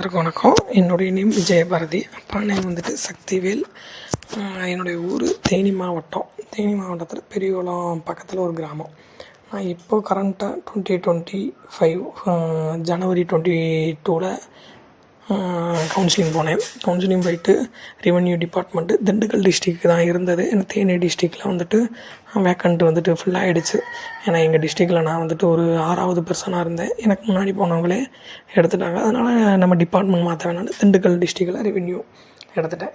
எல்லாருக்கும் வணக்கம். என்னுடைய நேம் விஜயபாரதி. அப்பா நேம் வந்துட்டு சக்திவேல். என்னுடைய ஊர் தேனி மாவட்டத்தில் பெரியகுளம் பக்கத்தில் ஒரு கிராமம். நான் இப்போது கரண்ட்டாக 2025 ஜனவரி 22 கவுன்சிலிங் போனேன். கவுன்சிலிங் போயிட்டு ரெவென்யூ டிபார்ட்மெண்ட்டு திண்டுக்கல் டிஸ்ட்ரிக்ட் தான் இருந்தது. எனக்கு தேனி டிஸ்ட்ரிக்டில் வந்துட்டு வேக்கண்ட் வந்துட்டு ஃபுல்லாக ஆகிடுச்சு. ஏன்னா எங்கள் டிஸ்ட்ரிக்டில் நான் வந்துட்டு ஒரு 6வது பர்சனாக இருந்தேன். எனக்கு முன்னாடி போனவங்களே எடுத்துட்டாங்க. அதனால் நம்ம டிபார்ட்மெண்ட் மாற்ற வேணான்னு திண்டுக்கல் டிஸ்ட்ரிக்டில் ரெவென்யூ எடுத்துட்டேன்.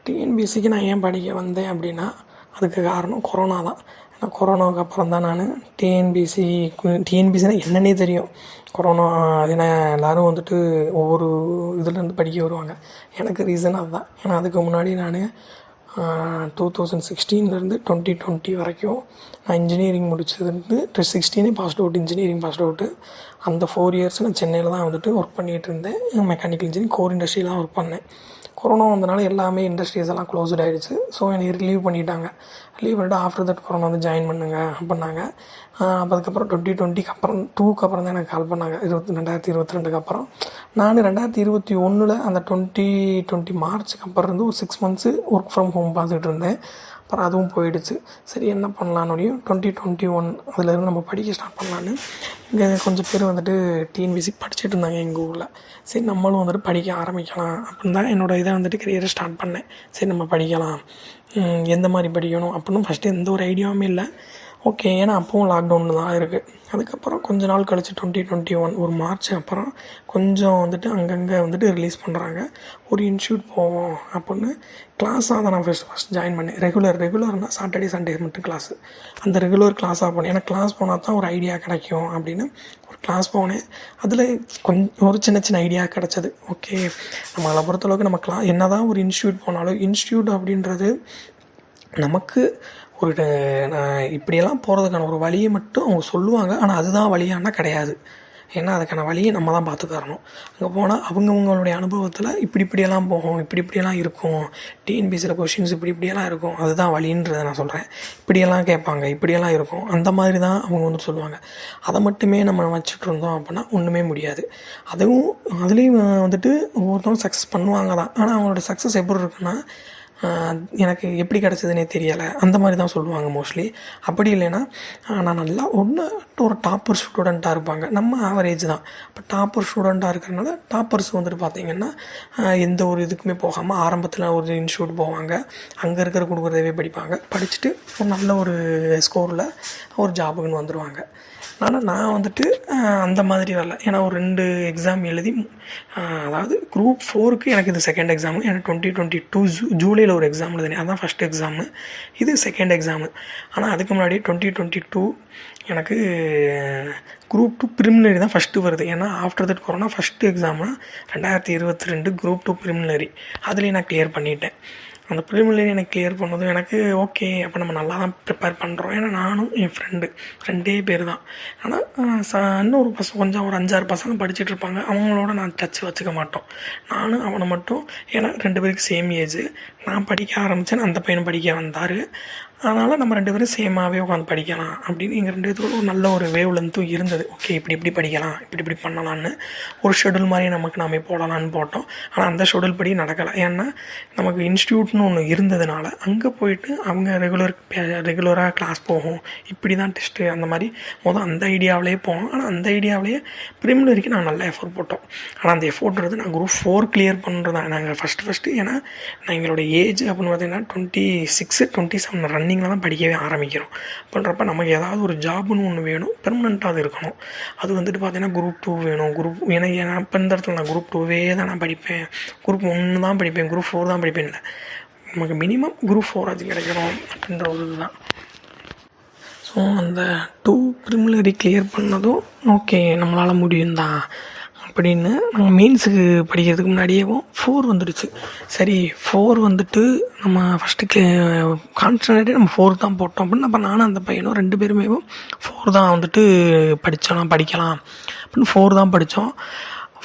டிஎன்பிஎஸ்சிக்கு நான் ஏன் படிக்க வந்தேன் அப்படின்னா அதுக்கு காரணம் கொரோனா தான். ஏன்னா கொரோனாவுக்கு அப்புறம் தான் நான் டிஎன்பிஎஸ்சினா என்னன்னே தெரியும். கொரோனா ஏன்னா எல்லோரும் வந்துட்டு ஒவ்வொரு இதுலேருந்து படிக்க வருவாங்க. எனக்கு ரீசன் அதுதான். ஏன்னா அதுக்கு முன்னாடி நான் 2016 2020 வரைக்கும் நான் இன்ஜினியரிங் முடிச்சதுலேருந்து 16 passed out, engineering passed out. அந்த 4 இயர்ஸ் நான் சென்னையில் தான் வந்துட்டு ஒர்க் பண்ணிகிட்டு இருந்தேன். மெக்கானிக்கல் இன்ஜினியரிங் கோர் இண்டஸ்ட்ரியில் தான் ஒர்க் பண்ணேன். கொரோனா வந்தனால எல்லாமே இண்டஸ்ட்ரீஸ் எல்லாம் க்ளோஸ்ட் ஆகிடுச்சு. ஸோ என்னை லீவ் பண்ணிட்டாங்க. லீவ் பண்ணிட்டு ஆஃப்டர் தட் கொரோனா வந்து ஜாயின் பண்ணுங்க அப்படின்னாங்க. அதுக்கப்புறம் 2020க்கு அப்புறம் தான் எனக்கு கால் பண்ணாங்க. 2022க்கு அப்புறம் நான் 2021 அந்த 2020 மார்ச்சுக்கு அப்புறம் இருந்து ஒரு 6 மந்த்ஸு ஒர்க் ஃப்ரம் ஹோம் பார்த்துட்டு இருந்தேன். அப்புறம் அதுவும் போயிடுச்சு. சரி என்ன பண்ணலான்னு 2021 அதிலேருந்து நம்ம படிக்க ஸ்டார்ட் பண்ணலான்னு இங்கே கொஞ்சம் பேர் வந்துட்டு டிஎன்பிஎஸ்சி படிச்சுட்டு இருந்தாங்க எங்கள் ஊரில். சரி நம்மளும் வந்துட்டு படிக்க ஆரம்பிக்கலாம் அப்படின்னு தான் என்னோடய இதை வந்துட்டு கரியரை ஸ்டார்ட் பண்ணேன். சரி நம்ம படிக்கலாம், எந்த மாதிரி படிக்கணும் அப்படின்னு ஃபஸ்ட்டு எந்த ஒரு ஐடியாவுமே இல்லை. ஓகே, ஏன்னா அப்போவும் லாக்டவுனில் தான் இருக்குது. அதுக்கப்புறம் கொஞ்ச நாள் கழித்து 2021 ஒரு மார்ச் அப்புறம் கொஞ்சம் வந்துட்டு அங்கங்கே வந்துட்டு ரிலீஸ் பண்ணுறாங்க. ஒரு இன்ஸ்டியூட் போவோம் அப்படின்னு கிளாஸாக தான் நான் ஃபஸ்ட் ஜாயின் பண்ணேன். ரெகுலர்னால் சாட்டர்டே சண்டே மட்டும் கிளாஸு. அந்த ரெகுலர் கிளாஸாக போனேன். ஏன்னா கிளாஸ் போனால் தான் ஒரு ஐடியா கிடைக்கும் அப்படின்னு ஒரு கிளாஸ் போனேன். அதில் கொஞ்சம் ஒரு சின்ன ஐடியா கிடச்சது. ஓகே, நம்மளை பொறுத்தளவுக்கு நம்ம என்ன தான் ஒரு இன்ஸ்டியூட் போனாலும் இன்ஸ்டியூட் அப்படின்றது நமக்கு ஒரு இப்படியெல்லாம் போகிறதுக்கான ஒரு வழியை மட்டும் அவங்க சொல்லுவாங்க. ஆனால் அதுதான் வழியானா கிடையாது. ஏன்னா அதுக்கான வழியை நம்ம தான் பார்த்து தரணும். அங்கே போனால் அவங்கவுங்களுடைய அனுபவத்தில் இப்படியெல்லாம் போகும், இப்படியெல்லாம் இருக்கும், டிஎன்பிஎஸ்சியில் கொஷின்ஸ் இப்படியெல்லாம் இருக்கும், அதுதான் வழின்றதை நான் சொல்கிறேன். இப்படியெல்லாம் கேட்பாங்க, இப்படியெல்லாம் இருக்கும், அந்த மாதிரி தான் அவங்க வந்து சொல்லுவாங்க. அதை மட்டுமே நம்ம வச்சுட்டு இருந்தோம் அப்படின்னா ஒன்றுமே முடியாது. அதுலேயும் வந்துட்டு ஒவ்வொருத்தவங்க சக்ஸஸ் பண்ணுவாங்க தான். ஆனால் அவங்களோட சக்ஸஸ் எப்படி இருக்குன்னா எனக்கு எப்படி கிடச்சதுனே தெரியலை அந்த மாதிரி தான் சொல்லுவாங்க மோஸ்ட்லி. அப்படி இல்லைன்னா நான் நல்லா ஒரு டாப்பர் ஸ்டூடெண்ட்டாக இருப்பாங்க. நம்ம ஆவரேஜ் தான். இப்போ டாப்பர் ஸ்டூடெண்ட்டாக இருக்கிறனால டாப்பர்ஸ் வந்துட்டு பார்த்திங்கன்னா எந்த ஒரு இதுக்குமே போகாமல் ஆரம்பத்தில் ஒரு இன்ஸ்டியூட் போவாங்க, அங்கே கொடுக்குறதவே படிப்பாங்க, படிச்சுட்டு ஒரு நல்ல ஒரு ஸ்கோரில் ஒரு ஜாபுக்குன்னு வந்துடுவாங்க. ஆனால் நான் வந்துட்டு அந்த மாதிரி வரல. ஏன்னா ஒரு 2 எக்ஸாம் எழுதி, அதாவது குரூப் 4க்கு எனக்கு இது செகண்ட் எக்ஸாமு. எனக்கு 2022 ஜூலையில் ஒரு எக்ஸாம் எழுதினேன். அதுதான் ஃபஸ்ட் எக்ஸாமு, இது செகண்ட் எக்ஸாமு. ஆனால் அதுக்கு முன்னாடி 2022 எனக்கு குரூப் 2 ப்ரிலிமினரி தான் ஃபஸ்ட்டு வருது. ஏன்னா ஆஃப்டர் தட் கொரோனா ஃபஸ்ட்டு எக்ஸாம்னா 2022 குரூப் 2 ப்ரிலிமினரி. அதுலேயும் நான் கிளியர் பண்ணிட்டேன். அந்த ப்ரிலிமினரி எனக்கு கிளியர் பண்ணதும் எனக்கு ஓகே, அப்போ நம்ம நல்லா தான் ப்ரிப்பேர் பண்ணுறோம். ஏன்னா நானும் என் ஃப்ரெண்டே பேர் தான். ஆனால் இன்னும் ஒரு கொஞ்சம் ஒரு 5-6 பசங்க படிச்சுட்டு இருப்பாங்க. அவங்களோட நான் டச் வச்சுக்க மாட்டோம். நானும் அவனை மட்டும், ஏன்னா 2 பேருக்கு சேம் ஏஜ். நான் படிக்க ஆரம்பித்தேன், அந்த பையனை படிக்க வந்தார். அதனால் நம்ம 2 பேரும் சேமாகவே உட்காந்து படிக்கலாம் அப்படின்னு எங்கள் 2 பேருக்கும் ஒரு நல்ல ஒரு வேவ் லென்த்தும் இருந்தது. ஓகே, இப்படி படிக்கலாம், இப்படி பண்ணலான்னு ஒரு ஷெடியூல் மாதிரி நாமே போடலான்னு போட்டோம். ஆனால் அந்த ஷெடியூல் படி நடக்கலை. ஏன்னா நமக்கு இன்ஸ்டியூட்னு ஒன்று இருந்ததுனால அங்கே போயிட்டு அவங்க ரெகுலராக கிளாஸ் போகும், இப்படி தான் டெஸ்ட்டு, அந்த மாதிரி அந்த ஐடியாவிலேயே போனோம். ஆனால் அந்த ஐடியாவிலேயே ப்ரிலிமினரிக்கு நான் நல்ல எஃபோர்ட் போட்டோம். ஆனால் அந்த எஃபோர்ட்றது நான் குரூப் 4 கிளியர் பண்ணுறதான் நாங்கள் ஃபஸ்ட்டு. ஏன்னா நான் எங்களோட ஏஜ் அப்படின்னு பார்த்தீங்கன்னா 26-27 ரன்னிங்கில் தான் படிக்கவே ஆரம்பிக்கிறோம். பண்ணுறப்ப நமக்கு ஏதாவது ஒரு ஜாப்னு ஒன்று வேணும், பெர்மனெண்ட்டாக அது இருக்கணும். அது வந்துட்டு பார்த்தீங்கன்னா குரூப் 2 வேணும். ஏன்னா இப்போ இந்த இடத்துல நான் குரூப் 2வே தான் நான் படிப்பேன், குரூப் 1 தான் படிப்பேன், குரூப் 4 தான் படிப்பேன் இல்லை. நமக்கு மினிமம் குரூப் 4 அது கிடைக்கணும் அப்படின்ற ஒரு இதுதான். ஸோ அந்த 2 ப்ரிலிமினரி கிளியர் பண்ணதும் ஓகே நம்மளால் முடியும் தான் அப்படின்னு நாங்கள் மெயின்ஸுக்கு படிக்கிறதுக்கு முன்னாடியே 4 வந்துடுச்சு. சரி 4 வந்துட்டு நம்ம ஃபஸ்ட்டு கான்சன்ட்ரேட்டே நம்ம 4 தான் போட்டோம் அப்படின்னு. அப்போ நானும் அந்த பையனும் 2 பேருமே 4 தான் வந்துட்டு படிக்கலாம் அப்படின்னு 4 தான் படித்தோம்.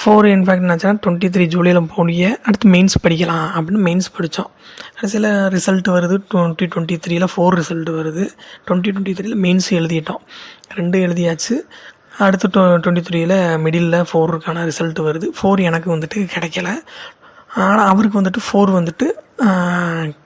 4 இன்ஃபேக்ட் என்னாச்சுன்னா 23 ஜூலையில் போனிய அடுத்து மெயின்ஸ் படிக்கலாம் அப்படின்னு மெயின்ஸ் படித்தோம். கடைசியில் ரிசல்ட் வருது 2023 4 ரிசல்ட் வருது. 2023 மெயின்ஸ் எழுதிட்டோம், 2 எழுதியாச்சு. அடுத்து 23ல் மிடில் 4க்கான ரிசல்ட் வருது. 4 எனக்கு வந்துட்டு கிடைக்கல. ஆனால் அவருக்கு வந்துட்டு 4 வந்துட்டு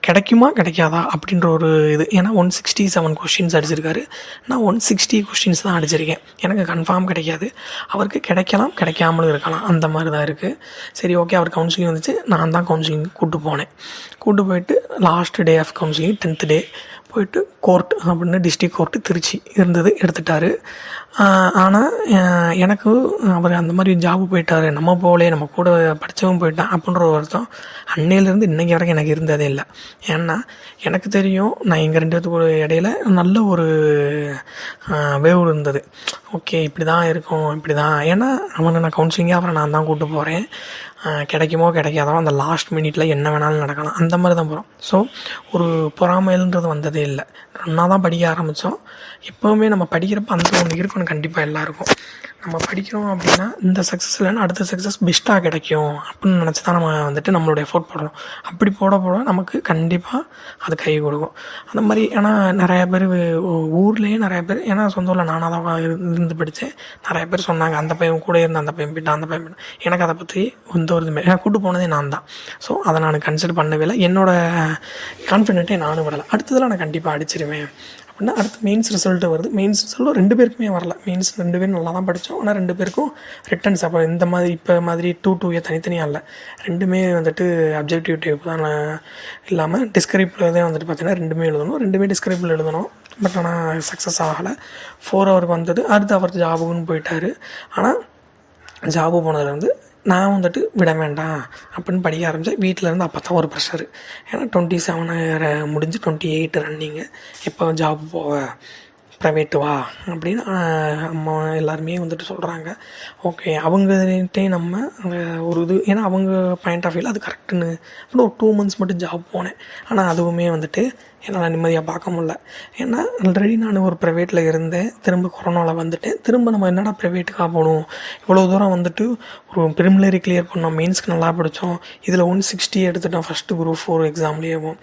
கிடைக்குமா கிடைக்காதா அப்படின்ற ஒரு இது. ஏன்னா 167 கொஷின்ஸ் அடிச்சிருக்காரு, நான் 160 கொஷின்ஸ் தான் அடிச்சிருக்கேன். எனக்கு கன்ஃபார்ம் கிடைக்காது, அவருக்கு கிடைக்கலாம் கிடைக்காமலும் இருக்கலாம், அந்த மாதிரி தான் இருக்குது. சரி ஓகே, அவர் கவுன்சிலிங் வந்துச்சு, நான் தான் கவுன்சிலிங் கூப்பிட்டு போயிட்டு last day of counselling 10th day போயிட்டு கோர்ட் அப்படின்னு டிஸ்ட்ரிக் கோர்ட்டு திருச்சி இருந்தது எடுத்துட்டார். ஆனால் எனக்கு அவர் அந்த மாதிரி ஜாபு போயிட்டார், நம்ம போகலே, நம்ம கூட படித்தவங்க போயிட்டான் அப்படின்ற ஒரு வருத்தம் அன்னையிலேருந்து இன்றைக்கி வரைக்கும் எனக்கு இருந்ததே இல்லை. ஏன்னா எனக்கு தெரியும் நான் எங்கள் 2 பேத்துக்கு இடையில நல்ல ஒரு வேவ் இருந்தது. ஓகே இப்படி தான் இருக்கும், இப்படி தான். ஏன்னா அவனை நான் கவுன்சிலிங்காக அவரை நான் தான் கூப்பிட்டு போகிறேன். கிடைக்குமோ கிடைக்காதோ அந்த லாஸ்ட் மினிட்டில் என்ன வேணாலும் நடக்கலாம், அந்த மாதிரி தான் போகிறோம். ஸோ ஒரு பொறாமைன்றது வந்ததே இல்லை. ஒன்றா தான் படிக்க ஆரம்பித்தோம். எப்போவுமே நம்ம படிக்கிறப்ப அந்த ஒன்று இருக்கணும் கண்டிப்பாக எல்லாருக்கும். நம்ம படிக்கிறோம் அப்படின்னா இந்த சக்ஸஸ் இல்லைன்னா அடுத்த சக்ஸஸ் பெஸ்ட்டாக கிடைக்கும் அப்படின்னு நினச்சி தான் நம்ம வந்துட்டு நம்மளோட எஃபோர்ட் போடுறோம். அப்படி போட நமக்கு கண்டிப்பாக அது கை கொடுக்கும். அந்த மாதிரி ஏன்னா நிறையா பேர் ஊர்லேயே நிறையா பேர், ஏன்னா சொந்த ஊரில் நானாக தான் இருந்து படித்தேன், நிறையா பேர் சொன்னாங்க அந்த பையன் கூட இருந்து அந்த பையன் போயிட்டான். எனக்கு அதை பற்றி எந்த ஒரு இதுவுமே, எனக்கு கூப்பிட்டு போனதே நான் தான். ஸோ அதை நான் கன்சிடர் பண்ணவே இல்லை. என்னோடய கான்ஃபிடென்ட்டே நானும் விடலை. அடுத்ததில் நான் கண்டிப்பாக அடிச்சிருவேன் அப்படின்னா. அடுத்து மெயின்ஸ் ரிசல்ட்டு வருது. மெயின்ஸ் ரிசல்ட்டும் 2 பேருக்குமே வரல. மெயின்ஸ் 2 பேரும் நல்லா தான் படித்தோம், ஆனால் 2 பேருக்கும் ரிட்டர்ன்ஸ் அப்போ இந்த மாதிரி இப்போ மாதிரி 2 தனித்தனியாக இல்லை, 2மே வந்துட்டு அப்ஜெக்டிவ் டைப் தான் இல்லாமல் டிஸ்கிரிப்டில் தான் வந்துட்டு பார்த்தீங்கன்னா 2மே எழுதணும். 2மே டிஸ்கிரிப்டில் எழுதணும். பட் ஆனால் சக்ஸஸ் ஆகலை. 4 அவருக்கு வந்தது. அடுத்து அவர் ஜாபுக்குன்னு போயிட்டார். ஆனால் ஜாபு போனதுலேருந்து நான் வந்துட்டு விட வேண்டாம் அப்படின்னு படிக்க ஆரம்பித்தேன். வீட்டிலேருந்து அப்போ தான் ஒரு ப்ரெஷரு. ஏன்னா 27 முடிஞ்சு 28 ரன்னிங்கு, எப்போ ஜாப் போவ, ப்ரைவேட்டு வா அப்படின்னு அம்மா எல்லாருமே வந்துட்டு சொல்கிறாங்க. ஓகே அவங்ககிட்டே நம்ம ஒரு இது, ஏன்னா அவங்க பாயிண்ட் ஆஃப் வியூவில் அது கரெக்டுன்னு அப்படின்னு ஒரு 2 months மட்டும் ஜாப் போனேன். ஆனால் அதுவுமே வந்துட்டு என்னால் நிம்மதியாக பார்க்க முடில. ஏன்னா ஆல்ரெடி நான் ஒரு ப்ரைவேட்டில் இருந்தேன், திரும்ப கொரோனாவில் வந்துட்டேன். திரும்ப நம்ம என்னடா ப்ரைவேட்டுக்காக போகணும், இவ்வளோ தூரம் வந்துட்டு ஒரு ப்ரிலிமினரி கிளியர் பண்ணோம், மெயின்ஸ்க்கு நல்லா படித்தோம், இதில் 160 எடுத்துட்டோம் ஃபஸ்ட்டு Group 4 எக்ஸாம்லேயேவும்.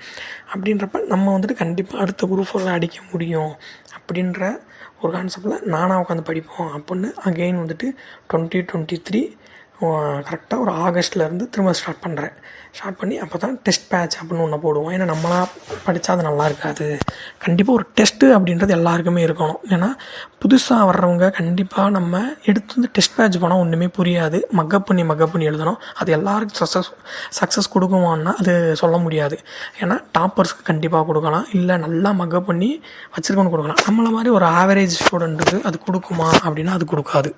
அப்படின்றப்ப நம்ம வந்துட்டு கண்டிப்பாக அடுத்த Group 4 அடிக்க முடியும் அப்படின்ற ஒரு கான்செப்டில் நானாக உட்காந்து படிப்போம் அப்படின்னு அகெயின் வந்துட்டு 2023 கரெக்டாக ஒரு ஆகஸ்ட்லேருந்து திரும்ப ஸ்டார்ட் பண்ணி அப்போ தான் டெஸ்ட் பேட்ச் அப்படின்னு ஒன்று போடுவோம். ஏன்னா நம்மளாக படித்தா அது நல்லா இருக்காது, கண்டிப்பாக ஒரு டெஸ்ட்டு அப்படின்றது எல்லாருக்குமே இருக்கணும். ஏன்னா புதுசாக வர்றவங்க கண்டிப்பாக நம்ம எடுத்து வந்து டெஸ்ட் பேட்ச் போனால் ஒன்றுமே புரியாது, மக்கப் பண்ணி எழுதணும். அது எல்லாருக்கும் சக்ஸஸ் கொடுக்குமான்னா அது சொல்ல முடியாது. ஏன்னா டாப்பர்ஸ்க்கு கண்டிப்பாக கொடுக்கலாம், இல்லை நல்லா மக்கப் பண்ணி வச்சுருக்கணும் கொடுக்கலாம். நம்மளை மாதிரி ஒரு ஆவரேஜ் ஸ்டூடெண்ட்டுக்கு அது கொடுக்குமா அப்படின்னா அது கொடுக்காது.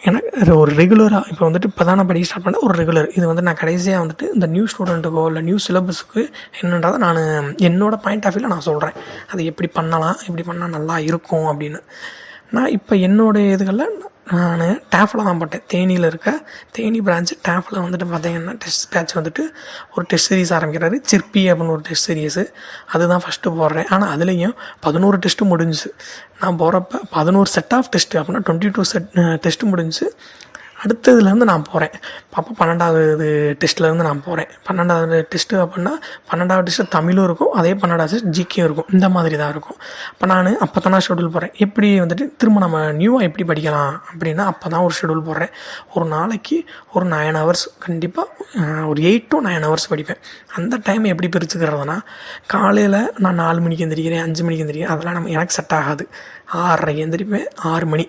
ஏன்னா ஒரு ரெகுலராக இப்போ வந்துட்டு இப்போ தான் நான் படிக்க ஸ்டார்ட் பண்ணேன், ஒரு ரெகுலர் இது வந்து நான் கடைசியாக வந்துட்டு இந்த நியூ ஸ்டூடெண்ட்டுக்கோ இல்லை நியூ சிலபஸுக்கு என்னன்றதை நான் என்னோடய பாயிண்ட் ஆஃப் வியூவில் நான் சொல்கிறேன். அது எப்படி பண்ணலாம், எப்படி பண்ணால் நல்லா இருக்கும் அப்படின்னு. நான் இப்போ என்னோடய இதுகளில் நான் டேஃபில் தான் போட்டேன். தேனி பிரான்ச்சு டேஃபில் வந்துட்டு பார்த்தீங்கன்னா டெஸ்ட் பேட்ச் வந்துட்டு ஒரு டெஸ்ட் சீரிஸ் ஆரம்பிக்கிறாரு, சிற்பி அப்படின்னு ஒரு டெஸ்ட் சீரியஸு, அதுதான் ஃபஸ்ட்டு போடுறேன். ஆனால் அதுலேயும் 11 டெஸ்ட்டு முடிஞ்சுச்சு. நான் போகிறப்ப 11 செட் ஆஃப் டெஸ்ட்டு அப்படின்னா 22 டெஸ்ட்டு முடிஞ்சு. அடுத்ததுலேருந்து நான் போகிறேன். அப்போ 12வது டெஸ்ட்லேருந்து நான் போகிறேன். 12வது டெஸ்ட்டு அப்படின்னா 12வது டெஸ்ட்டு தமிழும் இருக்கும், அதே 12வது ஜிகேயும் இருக்கும், இந்த மாதிரி தான் இருக்கும். அப்போ அப்போ தான் நான் ஷெடியூல் போடுறேன். எப்படி வந்துட்டு திரும்ப நம்ம நியூவாக எப்படி படிக்கலாம் அப்படின்னா அப்போ தான் ஒரு ஷெடியூல் போடுறேன். ஒரு நாளைக்கு ஒரு 9 hours கண்டிப்பாக ஒரு 8 to 9 hours படிப்பேன். அந்த டைம் எப்படி பிரிச்சுக்கிறதுனா, காலையில் நான் 4 மணிக்கு எந்திரிக்கிறேன், 5 மணிக்கு எந்திரிக்கிறேன், அதெல்லாம் எனக்கு செட் ஆகாது. 6:30 எந்திரிப்பேன், 6 மணி,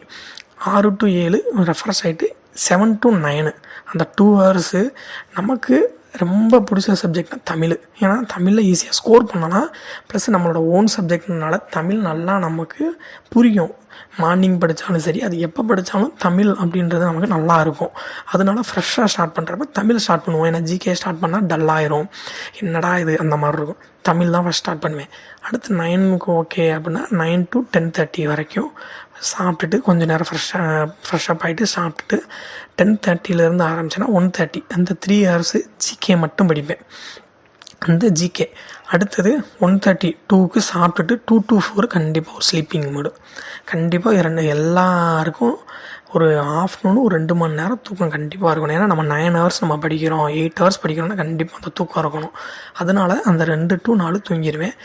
6 to 7 ரெஃப்ரெஷ் ஆகிட்டு 7 to 9 அந்த 2 hours நமக்கு ரொம்ப பிடிச்ச சப்ஜெக்ட்னா தமிழ். ஏன்னா தமிழில் ஈஸியாக ஸ்கோர் பண்ணலாம், ப்ளஸ் நம்மளோட ஓன் சப்ஜெக்ட்னால தமிழ் நல்லா நமக்கு புரியும். மார்னிங் படித்தாலும் சரி, அது எப்போ படித்தாலும் தமிழ் அப்படின்றது நமக்கு நல்லா இருக்கும். அதனால ஃப்ரெஷ்ஷாக ஸ்டார்ட் பண்ணுறப்ப தமிழ் ஸ்டார்ட் பண்ணுவோம். ஏன்னா ஜிகே ஸ்டார்ட் பண்ணால் டல்லாயிரும், என்னடா இது அந்த மாதிரி இருக்கும். தமிழ் தான் ஃபஸ்ட் ஸ்டார்ட் பண்ணுவேன். அடுத்து 9க்கு ஓகே அப்படின்னா 9 to 10:30 வரைக்கும் சாப்பிட்டுட்டு கொஞ்சம் நேரம் ஃப்ரெஷ்ஷப் ஆகிட்டு சாப்பிட்டுட்டு 10:30 ஆரம்பிச்சேன்னா 1:30 அந்த 3 hours ஜிகே மட்டும் படிப்பேன். அந்த ஜிகே அடுத்தது 1:32க்கு சாப்பிட்டுட்டு 2 to 4 கண்டிப்பாக ஒரு ஸ்லீப்பிங் மூடு. கண்டிப்பாக எல்லாருக்கும் ஒரு ஆஃப்டர்நூன் ஒரு 2 மணி நேரம் தூக்கம் கண்டிப்பாக இருக்கணும். ஏன்னா நம்ம 9 hours நம்ம படிக்கிறோம், 8 hours படிக்கிறோம்னா கண்டிப்பாக அந்த தூக்கம் இருக்கணும். அதனால் அந்த 2 to 4 தூங்கிடுவேன்.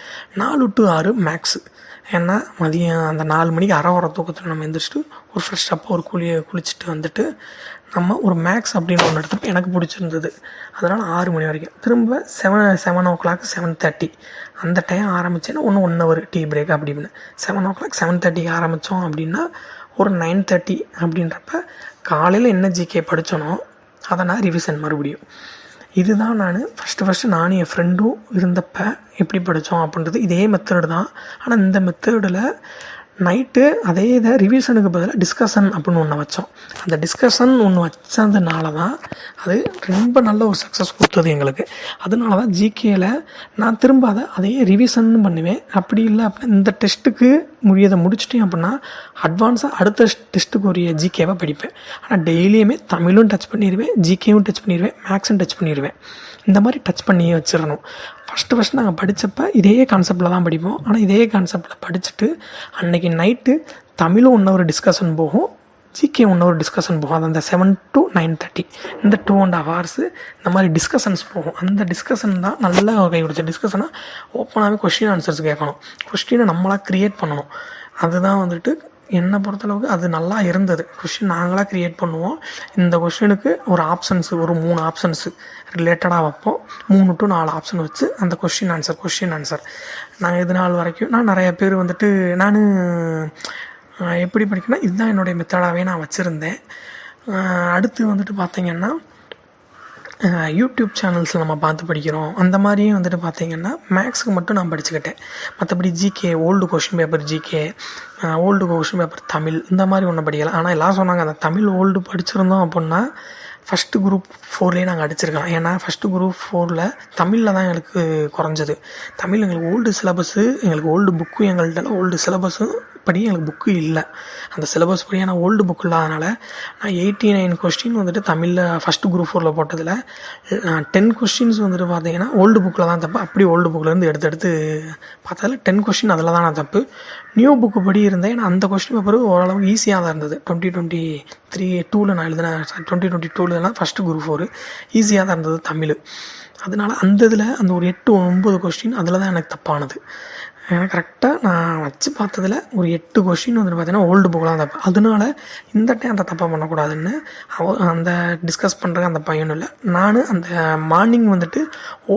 4 to 6 மேக்ஸு. ஏன்னா மதியம் அந்த 4 மணிக்கு அரை வர தூக்கத்தில் நம்ம எந்திரிச்சிட்டு ஒரு ஃப்ரெஷ்ஷப்பாக ஒரு குளிச்சுட்டு வந்துட்டு நம்ம ஒரு மேக்ஸ் அப்படின்னு ஒன்று எடுத்தப்போ எனக்கு பிடிச்சிருந்தது. அதனால் 6 மணி வரைக்கும் திரும்ப 7 o'clock 7:30 அந்த டைம் ஆரம்பித்தேன்னா 1 hour டீ பிரேக் அப்படின்னு 7 o'clock 7:30 ஆரம்பித்தோம் அப்படின்னா ஒரு 9:30 அப்படின்றப்ப காலையில் என்ன ஜிகே படித்தனோ அதை நான் ரிவிஷன் மறுபடியும். இதுதான் நான் ஃபஸ்ட்டு நானும் என் ஃப்ரெண்டும் இருந்தப்போ எப்படி படித்தோம் அப்படின்றது இதே மெத்தடு தான். ஆனால் இந்த மெத்தடில் நைட்டு அதே இதை ரிவிஷனுக்கு பதிலாக டிஸ்கஷன் அப்படின்னு ஒன்று வச்சோம். அந்த டிஸ்கஷன் ஒன்று வச்சதுனால தான் அது ரொம்ப நல்ல ஒரு சக்ஸஸ் கொடுத்தது எங்களுக்கு. அதனால தான் ஜிகேயில் நான் திரும்ப அதே ரிவிஷன் பண்ணுவேன். அப்படி இல்லை அப்படின்னா இந்த டெஸ்ட்டுக்கு முடிச்சிட்டேன் அப்படின்னா அட்வான்ஸாக அடுத்த டெஸ்ட்டுக்கு ஒரு ஜிகேவை படிப்பேன். ஆனால் டெய்லியுமே தமிழும் டச் பண்ணிடுவேன், ஜிகேவும் டச் பண்ணிடுவேன், மேக்ஸும் டச் பண்ணிடுவேன். இந்த மாதிரி டச் பண்ணியே வச்சிடணும். ஃபஸ்ட்டு நாங்கள் படித்தப்போ இதே கான்செப்டில் தான் படிப்போம். ஆனால் இதே கான்செப்டில் படிச்சுட்டு அன்றைக்கி நைட்டு தமிழும் 1 hour டிஸ்கஷன் போகும், ஜிகே 1 hour டிஸ்கஷன் போகும். அது அந்த 7 to 9:30 இந்த 2.5 hours இந்த மாதிரி டிஸ்கஷன்ஸ் போகும். அந்த டிஸ்கஷன் தான் நல்லா கை கொடுத்த டிஸ்கஷனாக ஓப்பனாகவே கொஸ்டின் ஆன்சர்ஸ் கேட்கணும், கொஸ்டினை நம்மளாக க்ரியேட் பண்ணணும். அதுதான் வந்துட்டு என்னை பொறுத்தளவுக்கு அது நல்லா இருந்தது. கொஸ்டின் நாங்களாக க்ரியேட் பண்ணுவோம். இந்த கொஸ்டினுக்கு ஒரு ஆப்ஷன்ஸு ஒரு 3 ஆப்ஷன்ஸு ரிலேட்டடாக வைப்போம். 3 to 4 ஆப்ஷன் வச்சு அந்த கொஸ்டின் ஆன்சர் நாங்கள் இது நாள் வரைக்கும் நான் நிறைய பேர் வந்துட்டு நான் எப்படி படிக்கணும்னா இதுதான் என்னுடைய மெத்தடாகவே நான் வச்சுருந்தேன். அடுத்து வந்துட்டு பார்த்திங்கன்னா யூடியூப் சேனல்ஸில் நம்ம பார்த்து படிக்கிறோம். அந்த மாதிரியும் வந்துட்டு பார்த்திங்கன்னா மேக்ஸுக்கு மட்டும் நான் படிச்சுக்கிட்டேன். மற்றபடி GK old question paper GK, old question paper Tamil இந்த மாதிரி ஒன்று படிக்கலாம். ஆனால் எல்லாம் சொன்னாங்க அந்த தமிழ் ஓல்டு படிச்சிருந்தோம் அப்படின்னா ஃபஸ்ட்டு குரூப் 4லேயே நாங்கள் அடிச்சிருக்கலாம். ஏன்னா ஃபஸ்ட்டு குரூப் 4ல் தமிழில் தான் எங்களுக்கு குறைஞ்சது. தமிழ் எங்களுக்கு ஓல்டு சிலபஸ்ஸு, எங்களுக்கு ஓல்டு புக்கும் எங்கள்கிட்ட ஓல்டு சிலபஸும் படி எங்களுக்கு புக்கு இல்லை. அந்த சிலபஸ் படி ஆனால் ஓல்டு புக்கு இல்லாதனால நான் 89 கொஸ்டின் வந்துட்டு தமிழில் ஃபஸ்ட்டு குரூப் 4ல் போட்டதில் 10 கொஸ்டின்ஸ் வந்துட்டு பார்த்தீங்கன்னா ஓல்டு புக்கில் தான் தப்பு. அப்படி ஓல்டு புக்கிலேருந்து எடுத்து பார்த்ததில் 10 கொஸ்டின் அதில் தான் நான் தப்பு. நியூ புக்கு படி இருந்தேன். ஏன்னா அந்த கொஸ்டின் பேப்பர் ஓரளவுக்கு ஈஸியாக தான் இருந்தது. 2022 நான் எழுதினேன். 2022 ஃபஸ்ட்டு குரூப் 4 ஈஸியாக தான் இருந்தது தமிழ். அதனால் அந்த இதில் அந்த ஒரு 8-9 கொஸ்டின் அதில் தான் எனக்கு தப்பானது. எனக்கு கரெக்டாக நான் வச்சு பார்த்ததில் ஒரு 8 கொஸ்டின் வந்துட்டு பார்த்தீங்கன்னா ஓல்டு புக்கெலாம் தப்பு. அதனால இந்த டைம் அந்த தப்பாக பண்ணக்கூடாதுன்னு அந்த டிஸ்கஸ் பண்ணுற அந்த பையனும் இல்லை, நான் அந்த மார்னிங் வந்துட்டு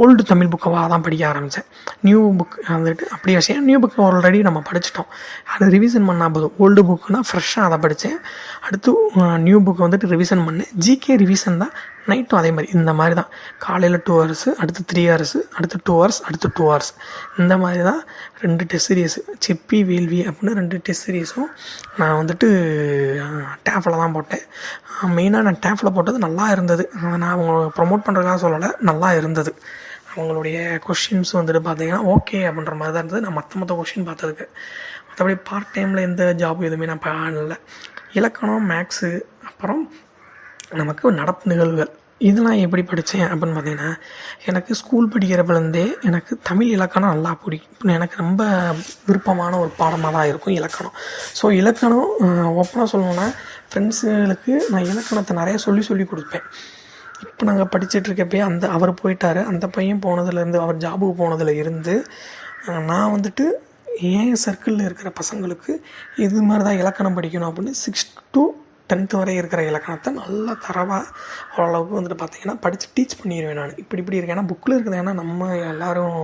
ஓல்டு தமிழ் புக்கவாக தான் படிக்க ஆரம்பித்தேன். நியூ புக் வந்துட்டு அப்படி விஷயம் நியூ புக் ஆல்ரெடி நம்ம படிச்சிட்டோம், அது ரிவிஷன் பண்ணால் போதும். ஓல்டு புக்குனால் ஃப்ரெஷ்ஷாக அதை படித்தேன். அடுத்து நியூ புக்கு வந்துட்டு ரிவிஷன் பண்ணேன். ஜிகே ரிவிஷன் தான் நைட்டும் அதே மாதிரி இந்த மாதிரி தான். காலையில் 2 hours, அடுத்து 3 hours, அடுத்து 2 hours, அடுத்து 2 hours இந்த மாதிரி தான் 2 டெஸ்ட் சீரியஸ் சிப்பி வேள்வி அப்படின்னு 2 டெஸ்ட் சீரியஸும் நான் வந்துட்டு டேஃபில் தான் போட்டேன். மெயினாக நான் டேஃபில் போட்டது நல்லா இருந்தது. நான் அவங்க ப்ரொமோட் பண்ணுறதுக்காக சொல்லலை, நல்லா இருந்தது. அவங்களுடைய கொஷின்ஸ் வந்துட்டு பார்த்தீங்கன்னா ஓகே அப்படின்ற மாதிரி தான் இருந்தது. நான் மற்ற கொஷின் பார்த்ததுக்கு மற்றபடி பார்ட் டைமில் எந்த ஜாப் எதுவுமே நான் பண்ணலை. இலக்கணம், மேக்ஸு, அப்புறம் நமக்கு நடப்பு நிகழ்வுகள் இதெல்லாம் எப்படி படித்தேன் அப்படின்னு பார்த்தீங்கன்னா எனக்கு ஸ்கூல் படிக்கிறப்பலேருந்தே எனக்கு தமிழ் இலக்கணம் நல்லா பிடிக்கும். எனக்கு ரொம்ப விருப்பமான ஒரு பாடமாக தான் இருக்கும் இலக்கணம். ஸோ இலக்கணம் ஓப்பனாக சொல்லணுன்னா ஃப்ரெண்ட்ஸுகளுக்கு நான் இலக்கணத்தை நிறைய சொல்லி கொடுப்பேன். இப்போ நாங்கள் படிச்சுட்ருக்கப்பே அவர் போயிட்டார். அந்த பையன் போனதுலேருந்து அவர் ஜாபுக்கு போனதில் இருந்து நான் வந்துட்டு என் சர்க்கிளில் இருக்கிற பசங்களுக்கு இது மாதிரி தான் இலக்கணம் படிக்கணும் அப்படின்னு 6 to 10th வரை இருக்கிற இலக்கணத்தை நல்லா தரவாக ஓரளவுக்கு வந்துட்டு பார்த்திங்கன்னா படித்து டீச் பண்ணிடுவேன் நான். இப்படி இருக்கேன். ஏன்னா புக்கில் இருக்குது. ஏன்னா நம்ம எல்லோரும்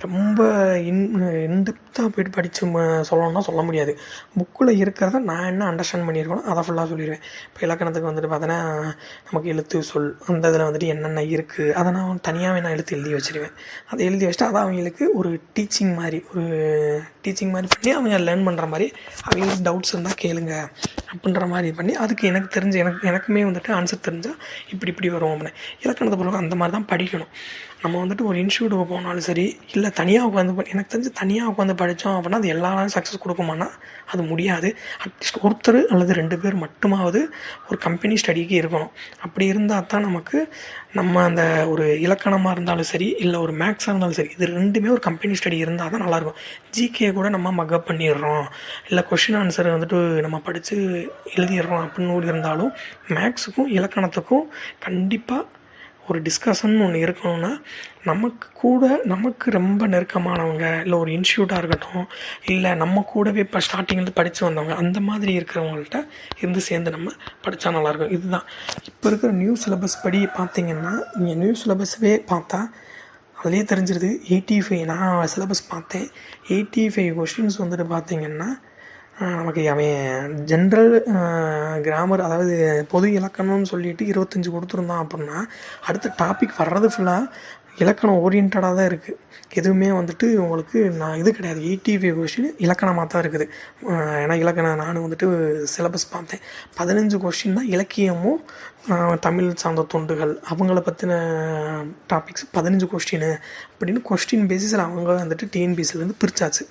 ரொம்ப இன்டெப்த்தாக போய்ட்டு படித்து சொல்லணும்னா சொல்ல முடியாது. புக்கில் இருக்கிறத நான் என்ன அண்டர்ஸ்டாண்ட் பண்ணியிருக்கணும் அதை ஃபுல்லாக சொல்லிடுவேன். இப்போ இலக்கணத்துக்கு வந்துட்டு பார்த்தோன்னா நமக்கு எழுத்து சொல் அந்த இதில் வந்துட்டு என்னென்ன இருக்குது அதை நான் தனியாகவே நான் எழுதி வச்சுருவேன். அதை எழுதி வச்சுட்டு அதை அவங்களுக்கு ஒரு டீச்சிங் மாதிரி பண்ணி அவங்க லேர்ன் பண்ணுற மாதிரி அவங்களுக்கு டவுட்ஸ் இருந்தால் கேளுங்க அப்படின்ற மாதிரி பண்ணி அதுக்கு எனக்கு தெரிஞ்ச எனக்குமே வந்துட்டு ஆன்சர் தெரிஞ்சால் இப்படி வரும் அப்படின்னு. இலக்கணத்தை பொறுத்த அந்த மாதிரி தான் படிக்கணும். நம்ம வந்துட்டு ஒரு இன்ஸ்டியூட்டுக்கு போனாலும் சரி, இல்லை தனியாக உட்காந்து எனக்கு தெரிஞ்சு தனியாக உட்காந்து படித்தோம் அப்படின்னா அது எல்லா நாளும் சக்ஸஸ் கொடுக்குமானா அது முடியாது. அட்லீஸ்ட் ஒருத்தர் அல்லது 2 பேர் மட்டுமாவது ஒரு கம்பெனி ஸ்டடிக்கு இருக்கணும். அப்படி இருந்தால் தான் நமக்கு நம்ம அந்த ஒரு இலக்கணமாக இருந்தாலும் சரி, இல்லை ஒரு மேக்ஸாக இருந்தாலும் சரி, இது 2மே ஒரு கம்பெனி ஸ்டடி இருந்தால் தான் நல்லாயிருக்கும். ஜிகே கூட நம்ம மக்கப் பண்ணிடுறோம், இல்லை கொஷின் ஆன்சர் வந்துட்டு நம்ம படித்து எழுதிடுறோம் அப்படின்னு இருந்தாலும் மேக்ஸுக்கும் இலக்கணத்துக்கும் கண்டிப்பாக ஒரு டிஸ்கஷன் ஒன்று இருக்கணும்னா நமக்கு ரொம்ப நெருக்கமானவங்க, இல்லை ஒரு இன்ஸ்டியூட்டாக இருக்கட்டும், இல்லை நம்ம கூடவே இப்போ ஸ்டார்டிங்கில் படித்து வந்தவங்க, அந்த மாதிரி இருக்கிறவங்கள்ட்ட இருந்து சேர்ந்து நம்ம படித்தா நல்லாயிருக்கும். இதுதான் இப்போ இருக்கிற நியூ சிலபஸ் படி பார்த்திங்கன்னா, நீங்கள் நியூ சிலபஸவே பார்த்தா அதுலேயே தெரிஞ்சிருது. 85 நான் சிலபஸ் பார்த்தேன், 85 கொஷின்ஸ் வந்துட்டு பார்த்திங்கன்னா நமக்கு அவன் ஜென்ரல் கிராமர், அதாவது பொது இலக்கணம்னு சொல்லிட்டு 25 கொடுத்துருந்தான் அப்படின்னா, அடுத்த டாபிக் வர்றது ஃபுல்லாக இலக்கணம் ஓரியன்டாக தான் இருக்குது. எதுவுமே வந்துட்டு உங்களுக்கு இது கிடையாது. 85 கொஷின் இலக்கணமாக தான் இருக்குது. ஏன்னா இலக்கணம் நானும் வந்துட்டு சிலபஸ் பார்த்தேன். 15 கொஷின் தான் இலக்கியமும் தமிழ் சார்ந்த தொண்டுகள் அவங்கள பற்றின டாபிக்ஸ் 15 கொஸ்டின் அப்படின்னு கொஸ்டின் பேசிஸில் அவங்க வந்துட்டு டிஎன்பிசிலேருந்து பிரித்தாச்சு.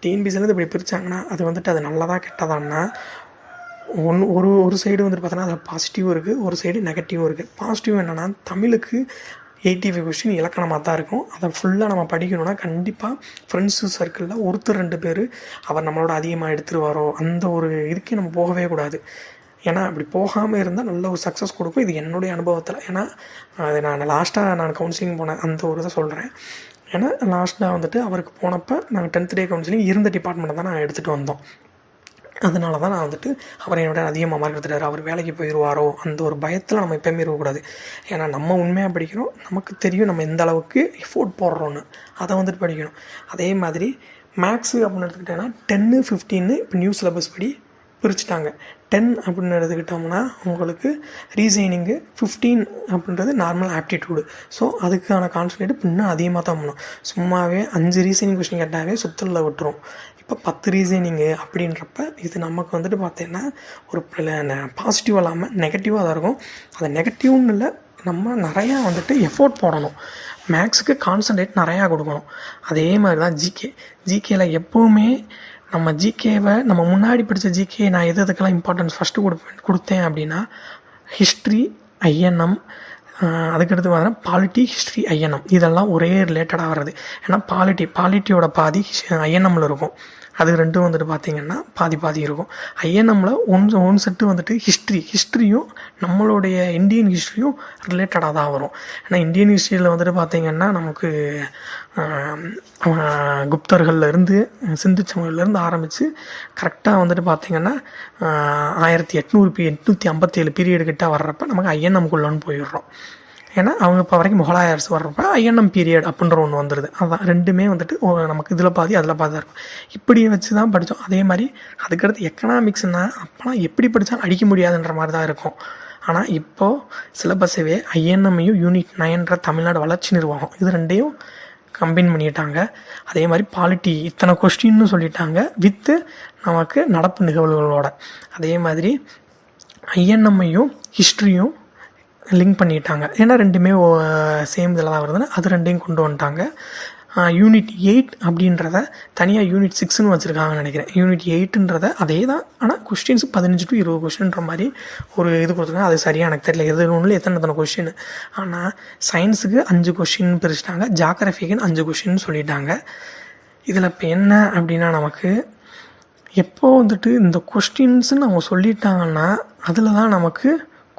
டிஎன்பிசிலேருந்து இப்படி பிரித்தாங்கன்னா அது வந்துட்டு அது நல்லதாக கெட்டதான்னா ஒரு சைடு வந்துட்டு பார்த்தோன்னா அதில் பாசிட்டிவும் இருக்குது, ஒரு சைடு நெகட்டிவும் இருக்குது. பாசிட்டிவ் என்னென்னா தமிழுக்கு 85 கொஸ்டின் இலக்கணமாக தான் இருக்கும். அதை ஃபுல்லாக நம்ம படிக்கணும்னா கண்டிப்பாக ஃப்ரெண்ட்ஸு சர்க்கிளில் ஒருத்தர் 2 பேர் அவர் நம்மளோட அதிகமாக எடுத்துருவாரோ அந்த ஒரு இதுக்கே நம்ம போகவே கூடாது. ஏன்னா அப்படி போகாமல் இருந்தால் நல்ல ஒரு சக்ஸஸ் கொடுக்கும். இது என்னுடைய அனுபவத்தில். ஏன்னா அது நான் லாஸ்ட்டாக கவுன்சிலிங் போனேன், அந்த ஒரு இதை சொல்கிறேன். ஏன்னா லாஸ்ட்டாக வந்துட்டு அவருக்கு போனப்போ நாங்கள் 10th டே கவுன்சிலிங் இருந்த டிபார்ட்மெண்ட்டை தான் நான் எடுத்துகிட்டு வந்தோம். அதனால தான் நான் வந்துட்டு அவர் என்னோட அதிகமாக மார்க் எடுத்துட்டார், அவர் வேலைக்கு போயிடுவாரோ அந்த ஒரு பயத்தில் நம்ம எப்போயுமே இருக்கக்கூடாது. ஏன்னா நம்ம உண்மையாக படிக்கிறோம், நமக்கு தெரியும் நம்ம எந்த அளவுக்கு எஃபோர்ட் போடுறோன்னு, அதை வந்துட்டு படிக்கணும். அதே மாதிரி மேக்ஸு அப்படின்னு எடுத்துக்கிட்டேன்னா 10, 15 இப்போ நியூ சிலபஸ் படி பிரிச்சுட்டாங்க. 10 அப்படின்னு எடுத்துக்கிட்டோம்னா உங்களுக்கு ரீசனிங்கு, 15 அப்படின்றது நார்மல் ஆப்டிடியூடு. ஸோ அதுக்கான கான்சன்ட்ரேட் இன்னும் அதிகமாக தான் பண்ணணும். சும்மாவே 5 ரீசனிங் கொஸ்டின் கேட்டாவே சுத்தலில் விட்டுரும். இப்போ 10 ரீசனிங்கு அப்படின்றப்ப இது நமக்கு வந்துட்டு பார்த்தீங்கன்னா ஒரு பாசிட்டிவ் இல்லாமல் நெகட்டிவாக தான் இருக்கும். அது நெகட்டிவ்னு இல்லை, நம்ம நிறையா வந்துட்டு எஃபோர்ட் போடணும். மேக்ஸுக்கு கான்சன்ட்ரேட் நிறையா கொடுக்கணும். அதே மாதிரி தான் ஜிகேயில் எப்போவுமே நம்ம ஜிகேவை நம்ம முன்னாடி படித்த ஜிகே நான் எதுக்கெல்லாம் இம்பார்ட்டன்ஸ் ஃபஸ்ட்டு கொடுத்தேன் அப்படின்னா ஹிஸ்ட்ரி, ஐஎன்எம், அதுக்கடுத்து பார்த்தீங்கன்னா பாலிட்டி, ஹிஸ்ட்ரி, ஐஎன்எம் இதெல்லாம் ஒரே ரிலேட்டடாக வர்றது. ஏன்னா பாலிட்டியோட பாதி ஐஎன்எம்மில் இருக்கும், அது ரெண்டும் வந்துட்டு பார்த்திங்கன்னா பாதி இருக்கும். ஐஎன்எம்மில் ஒன் செட்டு வந்துட்டு ஹிஸ்ட்ரியும் நம்மளுடைய இந்தியன் ஹிஸ்ட்ரியும் ரிலேட்டடாக தான் வரும். ஏன்னா இந்தியன் ஹிஸ்ட்ரியில் வந்துட்டு பார்த்திங்கன்னா நமக்கு குப்தர்கள்லேருந்து சிந்து சமவெளிலேருந்து ஆரம்பித்து கரெக்டாக வந்துட்டு பார்த்திங்கன்னா 1857 பீரியடு கிட்ட வர்றப்ப நமக்கு ஐஎன்எம்குள்ளன்னு போயிடுறோம். ஏன்னா அவங்க இப்போ வரைக்கும் முகலாய அரசு வர்றப்ப ஐஎன்எம் பீரியட் அப்படின்ற ஒன்று வந்துடுது. அதுதான் ரெண்டுமே வந்துட்டு நமக்கு இதில் பாதி அதில் பாதி தான் இருக்கும். இப்படியே வச்சு தான் படித்தோம். அதே மாதிரி அதுக்கடுத்து எக்கனாமிக்ஸ்னால் அப்போலாம் எப்படி படித்தாலும் அடிக்க முடியாதுன்ற மாதிரி தான் இருக்கும். ஆனால் இப்போது சிலபஸவே ஐஎன்எம்மையும் யூனிட் 9 தமிழ்நாடு வளர்ச்சி நிர்வாகம் இது ரெண்டையும் கம்பைன் பண்ணிட்டாங்க. அதே மாதிரி பாலிட்டி இத்தனை கொஸ்டின்னு சொல்லிட்டாங்க வித்து நமக்கு நடப்பு நிகழ்வுகளோட. அதே மாதிரி ஐஎன்எம்மையும் ஹிஸ்ட்ரியும் லிங்க் பண்ணிட்டாங்க. ஏன்னா ரெண்டுமே சேம் இதில் தான் வருதுன்னு அது ரெண்டையும் கொண்டு வந்துட்டாங்க. யூனிட் 8 அப்படின்றத தனியாக யூனிட் 6ன்னு வச்சுருக்காங்கன்னு நினைக்கிறேன். யூனிட் 8ன்றத அதே தான், ஆனால் கொஸ்டின்ஸ் 15 to 20 கொஸ்டின்ற மாதிரி ஒரு இது கொடுத்துருக்காங்க. அது சரியாக எனக்கு தெரியல எது ஒன்றில் எத்தனை கொஸ்டின். ஆனால் சயின்ஸுக்கு 5 கொஸ்டின் பிரிச்சுட்டாங்க, ஜாகிரஃபிக்குன்னு 5 கொஸ்டின்னு சொல்லிட்டாங்க. இதில் இப்போ என்ன அப்படின்னா நமக்கு எப்போ வந்துட்டு இந்த கொஸ்டின்ஸுன்னு அவங்க சொல்லிட்டாங்கன்னா அதில் தான் நமக்கு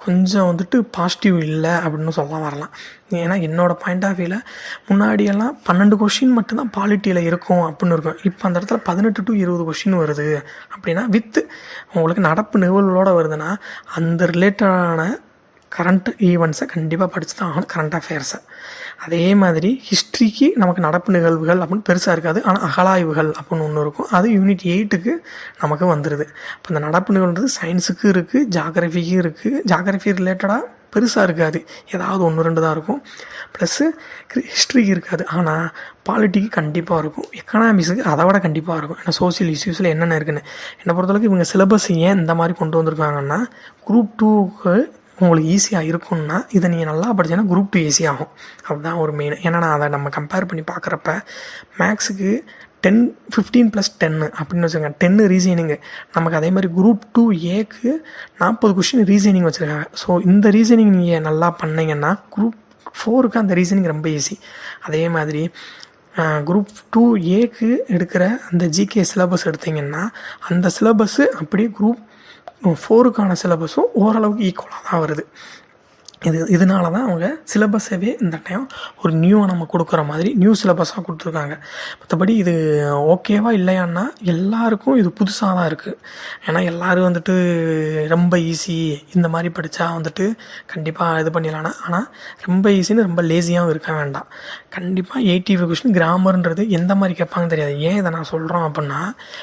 கொஞ்சம் வந்துட்டு பாசிட்டிவ் இல்லை அப்படின்னு சொல்ல வரலாம். ஏன்னா என்னோடய பாயிண்ட் ஆஃப் வியூவில் முன்னாடியெல்லாம் 12 கொஷின் மட்டும்தான் பாலிட்டியில் இருக்கும் அப்படின்னு இருக்கும். இப்போ அந்த இடத்துல 18 to 20 கொஷின் வருது அப்படின்னா வித்து உங்களுக்கு நடப்பு நிகழ்வுகளோடு வருதுன்னா அந்த ரிலேட்டடான கரண்ட் ஈவெண்ட்ஸை கண்டிப்பாக படித்து தான் ஆகணும், கரண்ட் அஃபேர்ஸை. அதே மாதிரி ஹிஸ்ட்ரிக்கு நமக்கு நடப்பு நிகழ்வுகள் அப்படின்னு பெருசாக இருக்காது, ஆனால் அகலாய்வுகள் அப்படின்னு ஒன்று இருக்கும். அது யூனிட் 8க்கு நமக்கு வந்துடுது. இப்போ இந்த நடப்பு நிகழ்வுன்றது சயின்ஸுக்கு இருக்குது, ஜாகிரஃபிக்கு இருக்குது. ஜாகிரஃபி ரிலேட்டடாக பெருசாக இருக்காது, ஏதாவது 1-2 தான் இருக்கும். ப்ளஸ்ஸு ஹிஸ்ட்ரிக்கு இருக்காது, ஆனால் பாலிட்டிக்கு கண்டிப்பாக இருக்கும். எக்கனாமிக்ஸுக்கு அதை விட கண்டிப்பாக இருக்கும். ஏன்னா சோசியல் இஷ்யூஸில் என்னென்ன இருக்குன்னு என்னை பொறுத்தளவுக்கு இவங்க சிலபஸ் ஏன் இந்த மாதிரி கொண்டு வந்திருக்காங்கன்னா குரூப் 2க்கு உங்களுக்கு ஈஸியாக இருக்கும்னா இதை நீங்கள் நல்லா படிச்சீங்கன்னா குரூப் 2 ஈஸியாகும். அதுதான் ஒரு மெயின். ஏன்னா நான் அதை நம்ம கம்பேர் பண்ணி பார்க்குறப்ப மேக்ஸுக்கு 15 + 10 அப்படின்னு வச்சுருக்காங்க. 10 ரீசனிங்கு நமக்கு. அதே மாதிரி குரூப் 2A-க்கு 40 கொஸ்டின் ரீசனிங் வச்சுருக்காங்க. ஸோ இந்த ரீசனிங் நீங்கள் நல்லா பண்ணிங்கன்னா குரூப் 4க்கு அந்த ரீசனிங் ரொம்ப ஈஸி. அதே மாதிரி குரூப் 2A-க்கு எடுக்கிற அந்த ஜிகே சிலபஸ் எடுத்திங்கன்னா அந்த சிலபஸ்ஸு அப்படியே குரூப் 4க்கான சிலபஸும் ஓரளவுக்கு ஈக்குவலாக தான் வருது. இதனால தான் அவங்க சிலபஸவே இந்த டைம் ஒரு நியூவாக நம்ம கொடுக்குற மாதிரி நியூ சிலபஸாக கொடுத்துருக்காங்க. மற்றபடி இது ஓகேவா இல்லையான்னா எல்லாருக்கும் இது புதுசாக தான் இருக்குது. ஏன்னா எல்லோரும் வந்துட்டு ரொம்ப ஈஸி இந்த மாதிரி படித்தா வந்துட்டு கண்டிப்பாக இது பண்ணிடலான்னா, ஆனால் ரொம்ப ஈஸின்னு ரொம்ப லேசியாகவும் இருக்க வேண்டாம். கண்டிப்பாக 85 கொஷின் கிராமர்ன்றது எந்த மாதிரி கேட்பாங்கன்னு தெரியாது. ஏன் இதை நான் சொல்கிறோம் அப்படின்னா,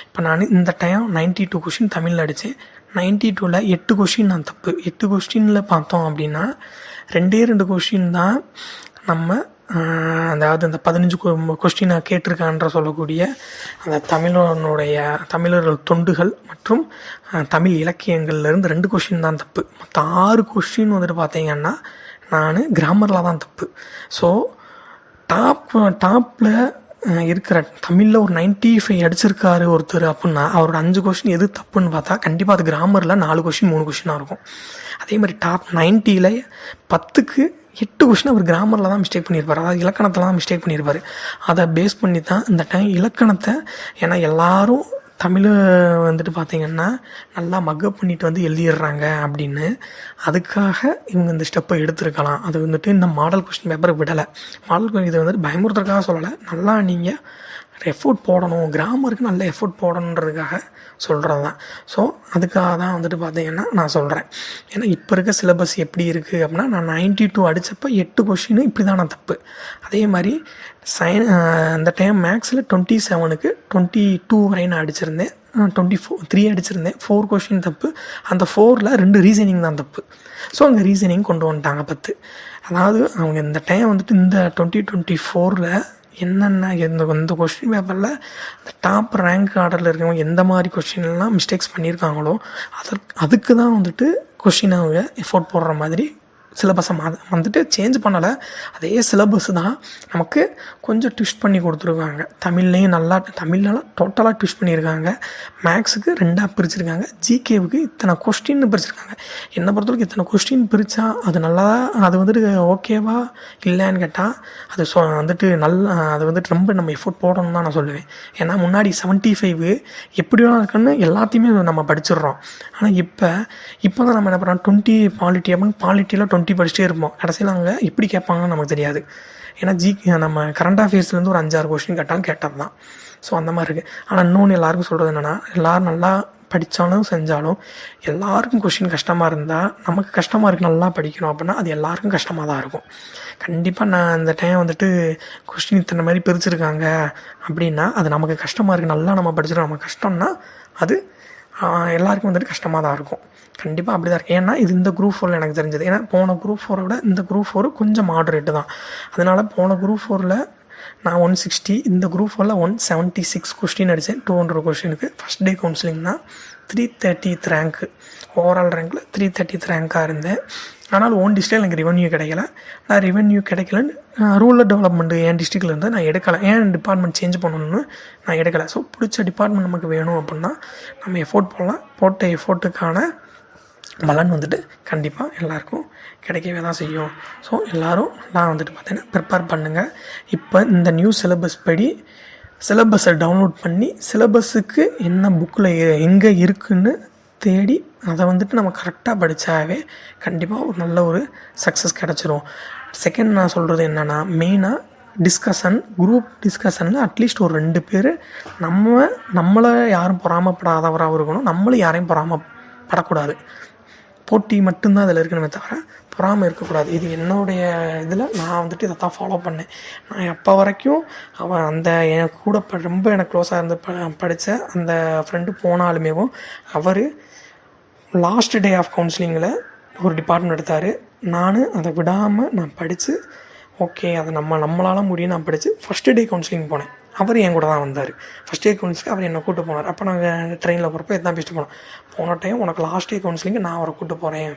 இப்போ நான் இந்த டைம் 92 கொஷின் தமிழில் அடித்தேன். 92ல் 8 கொஷின் நான் தப்பு. 8 கொஸ்டினில் பார்த்தோம் அப்படின்னா 2 கொஷின் தான் நம்ம அதாவது அந்த 15 கொஸ்டினை கேட்டிருக்கான்ற சொல்லக்கூடிய அந்த தமிழர்கள் தொண்டுகள் மற்றும் தமிழ் இலக்கியங்கள்லேருந்து 2 கொஷின் தான் தப்பு. மற்ற 6 கொஷின் வந்துட்டு பார்த்தீங்கன்னா நான் கிராமரில் தான் தப்பு. ஸோ டாப்பில் இருக்கிற தமிழில் ஒரு 95 அடிச்சிருக்காரு ஒருத்தர் அப்படின்னா அவரோட 5 கொஷின் எது தப்புன்னு பார்த்தா கண்டிப்பாக அது கிராமரில் 4 கொஷின் 3 கொஷினாக இருக்கும். அதே மாதிரி டாப் 90ல் 10க்கு 8 கொஷின் அவர் கிராமரில் தான் மிஸ்டேக் பண்ணியிருப்பார், அதாவது இலக்கணத்தில் தான் மிஸ்டேக் பண்ணியிருப்பார். அதை பேஸ் பண்ணி தான் இந்த டைம் இலக்கணத்தை, ஏன்னா எல்லாரும் தமிழை வந்துட்டு பார்த்திங்கன்னா நல்லா மக்கப் பண்ணிட்டு வந்து எழுதிடுறாங்க அப்படின்னு அதுக்காக இவங்க இந்த ஸ்டெப்பை எடுத்துருக்கலாம். அது வந்துட்டு இந்த மாடல் கொஸ்டின் பேப்பரை விடலை. மாடல் இது வந்துட்டு பயமுறுத்துறதுக்காக சொல்லலை, நல்லா நீங்கள் எஃபோர்ட் போடணும், கிராமருக்கு நல்ல எஃபோர்ட் போடணுன்றதுக்காக சொல்கிறது தான். ஸோ அதுக்காக தான் வந்துட்டு பார்த்திங்கன்னா நான் சொல்கிறேன். ஏன்னா இப்போ இருக்க சிலபஸ் எப்படி இருக்குது அப்படின்னா, நான் 92 அடித்தப்போ 8 கொஷின் இப்படி தான் நான் தப்பு. அதே மாதிரி அந்த டைம் மேக்ஸில் 27க்கு 22 வரை நான் அடிச்சிருந்தேன், 3 அடிச்சிருந்தேன். 4 கொஷின் தப்பு. அந்த 4ல் 2 ரீசனிங் தான் தப்பு. ஸோ அங்கே ரீசனிங் கொண்டு வந்துட்டாங்க 10. அதாவது அவங்க இந்த டைம் வந்துட்டு இந்த 2024ல் என்னென்ன இந்த கொஸ்டின் பேப்பரில் இந்த டாப் ரேங்க் ஆர்டரில் இருக்கவங்க எந்த மாதிரி கொஸ்டின்லாம் மிஸ்டேக்ஸ் பண்ணியிருக்காங்களோ அதுக்கு தான் வந்துட்டு கொஸ்டினை அவங்க எஃபோர்ட் போடுற மாதிரி சிலபஸை வந்துட்டு சேஞ்ச் பண்ணலை. அதே சிலபஸ் தான் நமக்கு கொஞ்சம் ட்விஸ்ட் பண்ணி கொடுத்துருக்காங்க. தமிழ்லேயும் நல்லா தமிழ்லாம் டோட்டலாக ட்விஸ்ட் பண்ணியிருக்காங்க. மேக்ஸுக்கு 2ஆக பிரிச்சுருக்காங்க, ஜிகேவுக்கு இத்தனை கொஸ்டின்னு பிரிச்சுருக்காங்க. என்னை பொறுத்தவரைக்கும் இத்தனை கொஸ்டின் பிரித்தா அது நல்லா, அது வந்துட்டு ஓகேவா இல்லைன்னு கேட்டால் அது வந்துட்டு நல்லா, அது வந்துட்டு ரொம்ப நம்ம எஃபோர்ட் போடணும்னு தான் நான் சொல்லுவேன். ஏன்னா முன்னாடி 75 எப்படி வேணா இருக்குன்னு எல்லாத்தையுமே நம்ம படிச்சிடுறோம். ஆனால் இப்போ தான் நம்ம என்ன பண்ணுறோம், 20 பாலிட்டி அப்படின்னு பாலிட்டியில் 20 படிச்சுட்டே இருப்போம். கடைசியில் அங்கே எப்படி கேட்பாங்கன்னு நமக்கு தெரியாது. ஏன்னா நம்ம கரண்ட் அஃபேர்ஸ்லேருந்து ஒரு 5-6 கொஸ்டின் கேட்டது தான். ஸோ அந்த மாதிரி இருக்குது. ஆனால் இன்னொன்று எல்லாருக்கும் சொல்கிறது என்னென்னா, எல்லோரும் நல்லா படித்தாலும் செஞ்சாலும் எல்லாருக்கும் கொஸ்டின் கஷ்டமாக இருந்தால் நமக்கு கஷ்டமாக இருக்குது நல்லா படிக்கணும் அப்படின்னா அது எல்லாருக்கும் கஷ்டமாக தான் இருக்கும். கண்டிப்பாக நான் இந்த டைம் வந்துட்டு கொஸ்டின் இத்தனை மாதிரி பிரிச்சுருக்காங்க அப்படின்னா அது நமக்கு கஷ்டமாக இருக்குது, நல்லா நம்ம படிச்சிடும், நமக்கு கஷ்டம்னா அது எல்லாருக்கும் வந்துட்டு கஷ்டமாக தான் இருக்கும். கண்டிப்பாக அப்படி தான் இருக்குது. ஏன்னா இது இந்த குரூப் 4 எனக்கு தெரிஞ்சது. ஏன்னா போன குரூப் 4 விட இந்த குரூப் 4 கொஞ்சம் மாடரேட்டு தான். அதனால் போன குரூப் 4ல் நான் 160, இந்த குரூப் 4ல் 176 கொஸ்டின் அடித்தேன். 200 கொஸ்டினுக்கு ஃபஸ்ட் டே கவுன்சிலிங்னா 330th ரேங்க்கு, ஓவரால் ரேங்கில் 330th ரேங்காக இருந்தேன். ஆனால் ஓன் டிஸ்ட்ரிக்டில் எனக்கு ரெவன்யூ கிடைக்கல. நான் ரெவன்யூ கிடைக்கலன்னு ரூரல் டெவலப்மெண்ட்டு என் டிஸ்ட்ரிக்டில் இருந்து நான் எடுக்கலை. ஏன் டிபார்ட்மெண்ட் சேஞ்ச் பண்ணணும்னு நான் எடுக்கலை. ஸோ பிடிச்ச டிபார்ட்மெண்ட் நமக்கு வேணும் அப்படின்னா நம்ம எஃபோர்ட் போடலாம். போட்ட எஃபோர்ட்டுக்கான பலன் வந்துட்டு கண்டிப்பாக எல்லாருக்கும் கிடைக்கவே தான் செய்யும். ஸோ எல்லோரும் நான் வந்துட்டு பார்த்தீங்கன்னா ப்ரிப்பேர் பண்ணுங்கள். இப்போ இந்த நியூ சிலபஸ் படி சிலபஸை டவுன்லோட் பண்ணி சிலபஸுக்கு என்ன புக்கில் எங்கே இருக்குதுன்னு தேடி அதை வந்துட்டு நம்ம கரெக்டாக படித்தாவே கண்டிப்பாக ஒரு நல்ல ஒரு சக்ஸஸ் கிடச்சிரும். செகண்ட் நான் சொல்கிறது என்னென்னா, மெயினாக டிஸ்கஷன், குரூப் டிஸ்கஷனில் அட்லீஸ்ட் ஒரு 2 பேர் நம்மளை யாரும் பொறாமப்படாதவராகவும் இருக்கணும், நம்மளும் யாரையும் பொறாமப்படக்கூடாது. போட்டி மட்டும்தான் அதில் இருக்கணுமே தவிர பொறாமல் இருக்கக்கூடாது. இது என்னுடைய இதில் நான் வந்துட்டு இதை தான் ஃபாலோ பண்ணேன். நான் எப்போ வரைக்கும் அவன் அந்த எனக்கு கூட ரொம்ப எனக்கு க்ளோஸாக இருந்து படித்த அந்த ஃப்ரெண்டு போனாலுமேவும் அவர் லாஸ்ட் டே ஆஃப் கவுன்சிலிங்கில் ஒரு டிபார்ட்மெண்ட் எடுத்தார். நான் அதை விடாமல் நான் படித்து ஓகே அதை நம்மளால் முடியும் நான் படித்து ஃபஸ்ட்டு டே கவுன்சிலிங் போனேன். அவர் என் கூட தான் வந்தார். ஃபஸ்ட் டே கவுன்சிலிங் அவர் என்னை கூப்பிட்டு போனார். அப்போ நாங்கள் ட்ரெயினில் போகிறப்ப எதான் பேசிட்டு போன டைம் உனக்கு லாஸ்ட் டே கவுன்சிலிங்கு நான் அவரை கூப்பிட்டு போகிறேன்,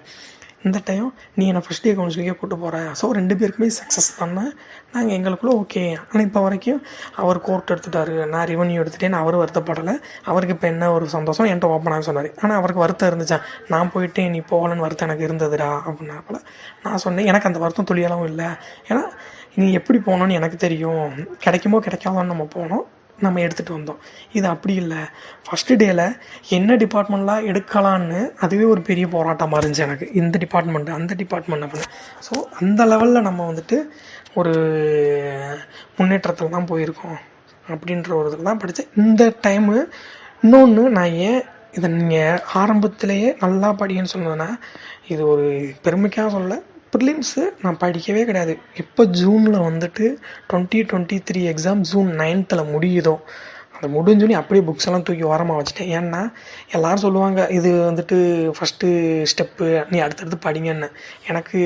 இந்த டைம் நீ என்னை ஃபஸ்ட் டே கவுன்சிலிங்கே கூப்பிட்டு போகிறேன். ஸோ 2 பேருக்குமே சக்ஸஸ் தானே. நாங்கள் எங்களுக்குள்ளே ஓகே. ஆனால் இப்போ வரைக்கும் அவர் கோர்ட் எடுத்துட்டார், நான் ரெவன்யூ எடுத்துட்டேன்னு அவர் வருத்தப்படலை. அவருக்கு இப்போ என்ன ஒரு சந்தோஷம் என்கிட்ட ஓப்பனாக சொன்னார். ஆனால் அவருக்கு வருத்தம் இருந்துச்சான், நான் போயிட்டு நீ போகலன்னு வருத்தம் எனக்கு இருந்ததுடா அப்படின்னா போல். நான் சொன்னேன் எனக்கு அந்த வருத்தம் துளியெல்லாம் இல்லை, ஏன்னா நீ எப்படி போகணுன்னு எனக்கு தெரியும், கிடைக்குமோ கிடைக்காதோன்னு நம்ம போனோம். நம்ம எடுத்துகிட்டு வந்தோம். இது அப்படி இல்லை. ஃபஸ்ட்டு டேயில் என்ன டிபார்ட்மெண்ட்லாம் எடுக்கலான்னு அதுவே ஒரு பெரிய போராட்டமாக இருந்துச்சு எனக்கு. இந்த டிபார்ட்மெண்ட்டு அந்த டிபார்ட்மெண்ட் அப்படின்னு. ஸோ அந்த லெவலில் நம்ம வந்துட்டு ஒரு முன்னேற்றத்தில் தான் போயிருக்கோம் அப்படின்ற ஒரு இதில் தான் படித்தேன். இந்த டைமு இன்னொன்று நான் ஏன் இதை நீங்கள் ஆரம்பத்திலேயே நல்லா படிக்கன்னு சொன்னதுன்னா, இது ஒரு பெருமைக்காக சொல்ல, ப்ரிலிம்ஸு நான் படிக்கவே கிடையாது. எப்போ ஜூனில் வந்துட்டு 2023 எக்ஸாம் ஜூன் 9th முடியுதோ, அது முடிஞ்சோன்னே அப்படியே புக்ஸ் எல்லாம் தூக்கி ஓரமாக வச்சுட்டேன். ஏன்னா எல்லோரும் சொல்லுவாங்க இது வந்துட்டு ஃபஸ்ட்டு ஸ்டெப்பு, நீ அடுத்தடுத்து படிங்கன்னு. எனக்கு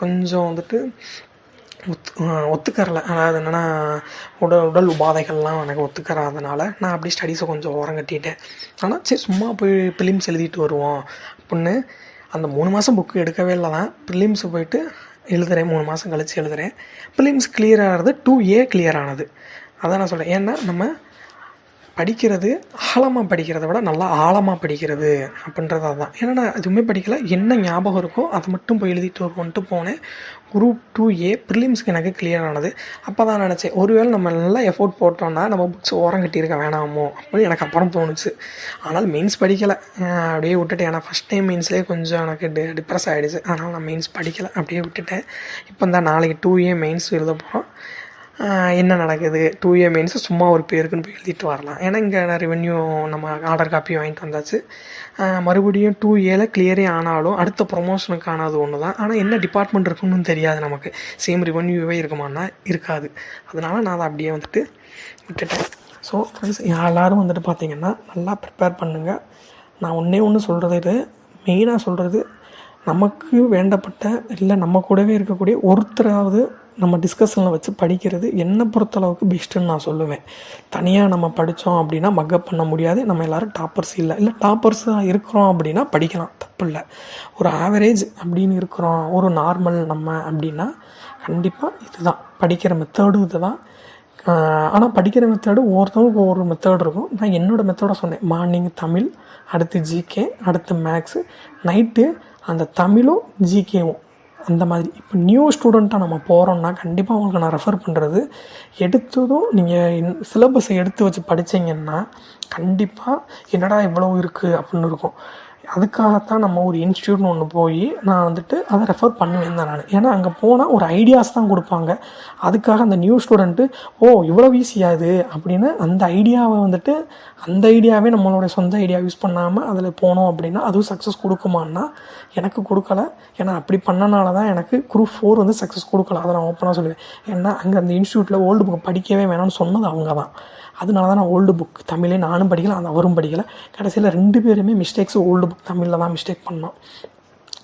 கொஞ்சம் வந்துட்டு ஒத்துக்கறலை. அதாவது என்னென்னா உடல் உபாதைகள்லாம் எனக்கு ஒத்துக்கறாதனால நான் அப்படி ஸ்டடீஸை கொஞ்சம் ஓரம் கட்டிட்டேன். ஆனால் சரி சும்மா போய் ப்ரிலிம்ஸ் எழுதிட்டு வருவோம் அப்படின்னு அந்த 3 மாதம் புக்கு எடுக்கவே இல்லை தான். ப்ரிலிம்ஸு போயிட்டு எழுதுகிறேன், 3 மாதம் கழித்து எழுதுகிறேன். ப்ரிலிம்ஸ் கிளியர் ஆகிறது 2A கிளியர் ஆனது. அதான் நான் சொல்கிறேன். ஏன்னா நம்ம படிக்கிறது ஆழமாக படிக்கிறத விட நல்லா ஆழமாக படிக்கிறது அப்படின்றது அதுதான். ஏன்னா நான் எதுவுமே படிக்கலை, என்ன ஞாபகம் இருக்கோ அதை மட்டும் போய் எழுதிட்டு வருவோன்ட்டு போனேன். குரூப் 2A ப்ரிலிம்ஸ்க்கு எனக்கு கிளியர் ஆனது. அப்போ தான் நினச்சேன், ஒருவேளை நம்ம நல்லா எஃபோர்ட் போட்டோம்னா நம்ம புக்ஸ் ஓரம் கட்டியிருக்க வேணாமோ அப்படின்னு எனக்கு அப்புறம் தோணுச்சு. ஆனால் மெயின்ஸ் படிக்கலை, அப்படியே விட்டுட்டேன். ஏன்னா ஃபஸ்ட் டைம் மெயின்ஸ்லேயே கொஞ்சம் எனக்கு டிப்ரெஸ் ஆகிடுச்சு. அதனால் நான் மெயின்ஸ் படிக்கலை, அப்படியே விட்டுட்டேன். இப்போ தான் நாளைக்கு 2A மெயின்ஸ் எழுத போகிறோம். என்ன நடக்குது 2A மெயின்ஸு சும்மா ஒரு பேருக்குன்னு போய் எழுதிட்டு வரலாம். ஏன்னா இங்கே ரெவென்யூ நம்ம ஆர்டர் காப்பி வாங்கிட்டு வந்தாச்சு. மறுபடியும் 2Aல கிளியரே ஆனாலும் அடுத்த ப்ரொமோஷனுக்கானது ஒன்று தான். ஆனால் என்ன டிபார்ட்மெண்ட் இருக்குன்னு தெரியாது நமக்கு. சேம் ரெவென்யூவே இருக்குமானா இருக்காது. அதனால நான் அதை அப்படியே வந்துட்டு விட்டுட்டேன். ஸோ ஃப்ரெண்ட்ஸ், எல்லோரும் வந்துட்டு பார்த்திங்கன்னா நல்லா ப்ரிப்பேர் பண்ணுங்கள். நான் ஒன்று சொல்கிறது, இது மெயினாக சொல்கிறது, நமக்கு வேண்டப்பட்ட இல்லை நம்ம கூடவே இருக்கக்கூடிய ஒருத்தராவது நம்ம டிஸ்கஷனில் வச்சு படிக்கிறது என்னை பொறுத்தளவுக்கு பெஸ்ட்டுன்னு நான் சொல்லுவேன். தனியாக நம்ம படித்தோம் அப்படின்னா மக்கப் பண்ண முடியாது. நம்ம எல்லோரும் டாப்பர்ஸ் இல்லை டாப்பர்ஸாக இருக்கிறோம் அப்படின்னா படிக்கலாம், தப்பு இல்லை. ஒரு ஆவரேஜ் அப்படின்னு இருக்கிறோம், ஒரு நார்மல் நம்ம அப்படின்னா கண்டிப்பாக இதுதான் படிக்கிற மெத்தடும் இது தான். ஆனால் படிக்கிற மெத்தடு ஒவ்வொருத்தவங்களுக்கு ஒவ்வொரு மெத்தட் இருக்கும். நான் என்னோடய மெத்தடை சொன்னேன். மார்னிங் தமிழ், அடுத்து ஜிகே, அடுத்து மேக்ஸு, நைட்டு அந்த தமிழும் ஜிகேவும் அந்த மாதிரி. இப்போ நியூ ஸ்டூடெண்ட்டாக நம்ம போகிறோம்னா கண்டிப்பாக உங்களுக்கு நான் ரெஃபர் பண்ணுறது, எடுத்ததும் நீங்கள் சிலபஸை எடுத்து வச்சு படித்தீங்கன்னா கண்டிப்பாக என்னடா இவ்வளோ இருக்குது அப்படின்னு இருக்கும். அதுக்காகத்தான் நம்ம ஒரு இன்ஸ்டியூட்னு ஒன்று போய் நான் வந்துட்டு அதை ரெஃபர் பண்ணுவேன் தான் நான். ஏன்னா அங்கே போனால் ஒரு ஐடியாஸ் தான் கொடுப்பாங்க. அதுக்காக அந்த நியூ ஸ்டூடெண்ட்டு இவ்வளோ ஈஸியாக இது அப்படின்னு அந்த ஐடியாவை வந்துட்டு அந்த ஐடியாவே நம்மளோட சொந்த ஐடியா யூஸ் பண்ணாமல் அதில் போனோம் அப்படின்னா அதுவும் சக்ஸஸ் கொடுக்குமான்னா எனக்கு கொடுக்கல. ஏன்னா அப்படி பண்ணனால தான் எனக்கு குரூப் 4 வந்து சக்ஸஸ் கொடுக்கல. அதை நான் ஓப்பனாக சொல்லுவேன். ஏன்னா அங்கே அந்த இன்ஸ்டியூட்டில் ஓல்டு புக் படிக்கவே வேணாம்னு சொன்னது அவங்க தான். அதனால தான் நான் ஓல்டு புக் தமிழே நானும் படிக்கலை, அந்த அவரும் படிக்கலை. கடைசியில் 2 பேருமே மிஸ்டேக்ஸ் ஓல்டு புக் தமிழில் தான் மிஸ்டேக் பண்ணோம்.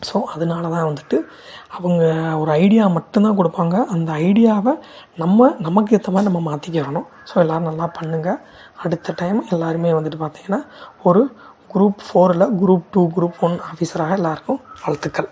ஸோ அதனால தான் வந்துட்டு அவங்க ஒரு ஐடியா மட்டும்தான் கொடுப்பாங்க. அந்த ஐடியாவை நமக்கு ஏற்ற மாதிரி நம்ம மாற்றிக்கிறணும். ஸோ எல்லோரும் நல்லா பண்ணுங்கள். அடுத்த டைம் எல்லாருமே வந்துட்டு பார்த்திங்கன்னா ஒரு குரூப் 4ல் குரூப் 2 குரூப் 1 ஆஃபீஸராக எல்லாருக்கும் வாழ்த்துக்கள்.